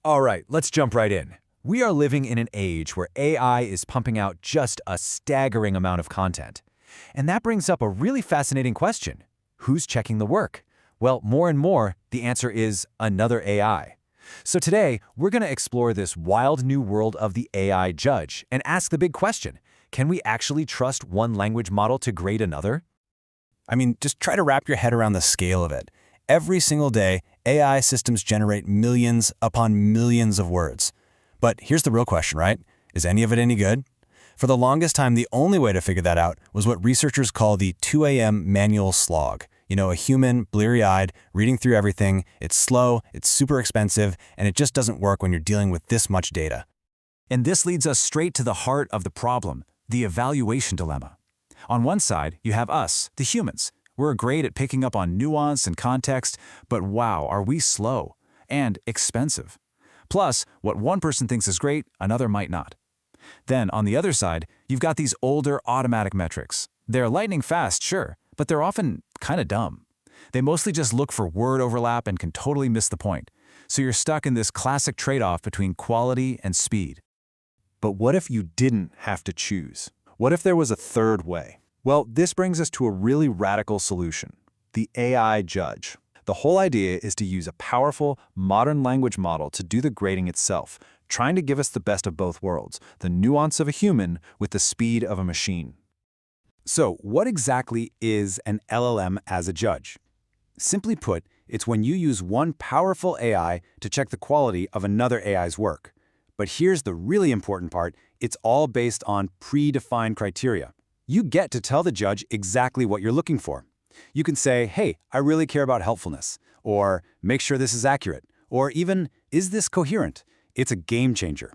All right, let's jump right in. We are living in an age where AI is pumping out just a staggering amount of content. And that brings up a really fascinating question. Who's checking the work? Well, more and more, the answer is another AI. So today, we're going to explore this wild new world of the AI judge and ask the big question, can we actually trust one language model to grade another? I mean, just try to wrap your head around the scale of it. Every single day, AI systems generate millions upon millions of words. But here's the real question, right? Is any of it any good? For the longest time, the only way to figure that out was what researchers call the 2 a.m. manual slog. A human, bleary-eyed, reading through everything. It's slow, it's super expensive, and it just doesn't work when you're dealing with this much data. And this leads us straight to the heart of the problem, the evaluation dilemma. On one side, you have us, the humans. We're great at picking up on nuance and context, but wow, are we slow and expensive. Plus, what one person thinks is great, another might not. Then, on the other side, you've got these older automatic metrics. They're lightning fast, sure, but they're often kind of dumb. They mostly just look for word overlap and can totally miss the point. So you're stuck in this classic trade-off between quality and speed. But what if you didn't have to choose? What if there was a third way? Well, this brings us to a really radical solution, the AI judge. The whole idea is to use a powerful, modern language model to do the grading itself, trying to give us the best of both worlds, the nuance of a human with the speed of a machine. So, what exactly is an LLM as a judge? Simply put, it's when you use one powerful AI to check the quality of another AI's work. But here's the really important part, it's all based on predefined criteria. You get to tell the judge exactly what you're looking for. You can say, hey, I really care about helpfulness, or make sure this is accurate, or even, is this coherent? It's a game changer.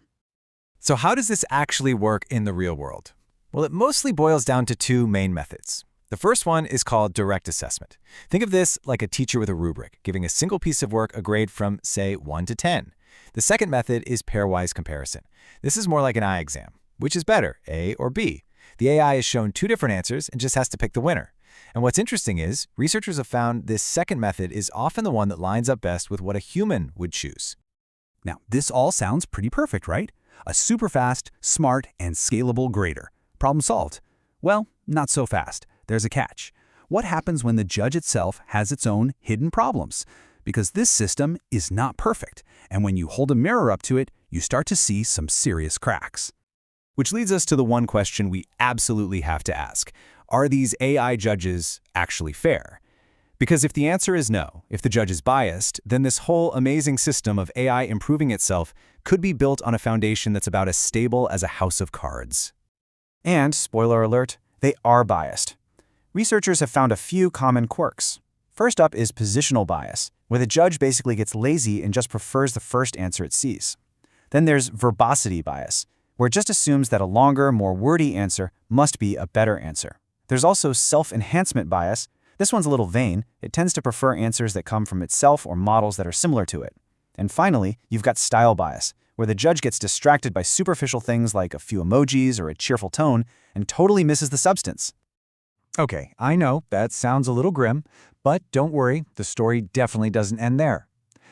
So how does this actually work in the real world? Well, it mostly boils down to two main methods. The first one is called direct assessment. Think of this like a teacher with a rubric, giving a single piece of work a grade from, say, 1 to 10. The second method is pairwise comparison. This is more like an eye exam. Which is better, A or B? The AI is shown two different answers and just has to pick the winner. And what's interesting is, researchers have found this second method is often the one that lines up best with what a human would choose. Now, this all sounds pretty perfect, right? A super fast, smart, and scalable grader. Problem solved. Well, not so fast. There's a catch. What happens when the judge itself has its own hidden problems? Because this system is not perfect, and when you hold a mirror up to it, you start to see some serious cracks. Which leads us to the one question we absolutely have to ask. Are these AI judges actually fair? Because if the answer is no, if the judge is biased, then this whole amazing system of AI improving itself could be built on a foundation that's about as stable as a house of cards. And, spoiler alert, they are biased. Researchers have found a few common quirks. First up is positional bias, where the judge basically gets lazy and just prefers the first answer it sees. Then there's verbosity bias, where it just assumes that a longer, more wordy answer must be a better answer. There's also self-enhancement bias. This one's a little vain. It tends to prefer answers that come from itself or models that are similar to it. And finally, you've got style bias, where the judge gets distracted by superficial things like a few emojis or a cheerful tone and totally misses the substance. Okay, I know that sounds a little grim, but don't worry, the story definitely doesn't end there.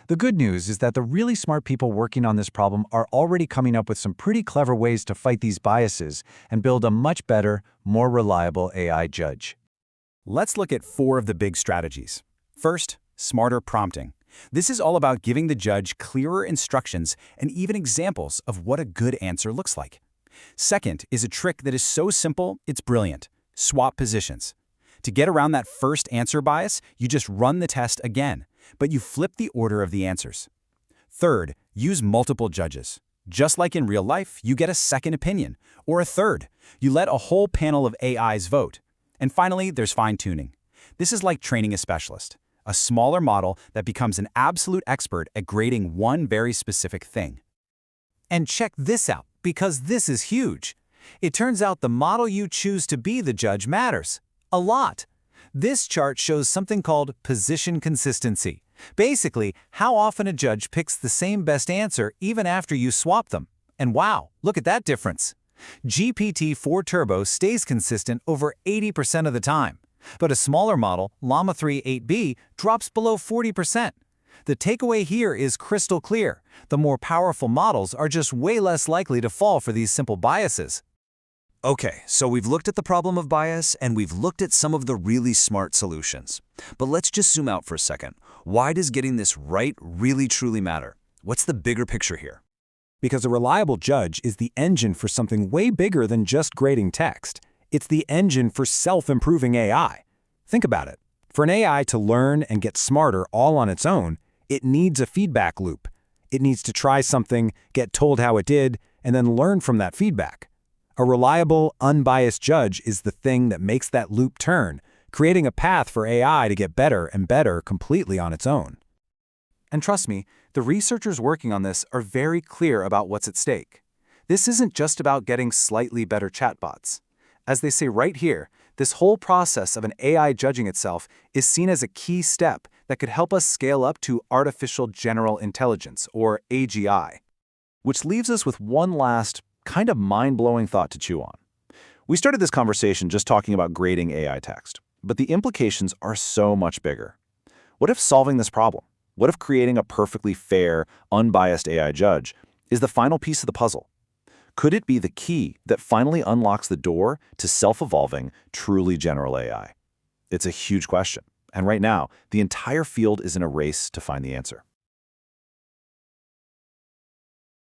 The good news is that the really smart people working on this problem are already coming up with some pretty clever ways to fight these biases and build a much better, more reliable AI judge. Let's look at 4 of the big strategies. First, smarter prompting. This is all about giving the judge clearer instructions and even examples of what a good answer looks like. Second is a trick that is so simple, it's brilliant. Swap positions. To get around that first answer bias, you just run the test again, but you flip the order of the answers. Third, use multiple judges. Just like in real life, you get a second opinion, or a third. You let a whole panel of AIs vote. And finally, there's fine-tuning. This is like training a specialist, a smaller model that becomes an absolute expert at grading one very specific thing. And check this out, because this is huge. It turns out the model you choose to be the judge matters. A lot. This chart shows something called position consistency. Basically, how often a judge picks the same best answer even after you swap them. And wow, look at that difference. GPT-4 Turbo stays consistent over 80% of the time. But a smaller model, Llama 3 8B, drops below 40%. The takeaway here is crystal clear. The more powerful models are just way less likely to fall for these simple biases. Okay, so we've looked at the problem of bias and we've looked at some of the really smart solutions. But let's just zoom out for a second. Why does getting this right really truly matter? What's the bigger picture here? Because a reliable judge is the engine for something way bigger than just grading text. It's the engine for self-improving AI. Think about it. For an AI to learn and get smarter all on its own, it needs a feedback loop. It needs to try something, get told how it did, and then learn from that feedback. A reliable, unbiased judge is the thing that makes that loop turn, creating a path for AI to get better and better completely on its own. And trust me, the researchers working on this are very clear about what's at stake. This isn't just about getting slightly better chatbots. As they say right here, this whole process of an AI judging itself is seen as a key step that could help us scale up to artificial general intelligence, or AGI. Which leaves us with one last, kind of mind-blowing thought to chew on. We started this conversation just talking about grading AI text, but the implications are so much bigger. What if solving this problem? What if creating a perfectly fair, unbiased AI judge is the final piece of the puzzle? Could it be the key that finally unlocks the door to self-evolving, truly general AI? It's a huge question, and right now, the entire field is in a race to find the answer.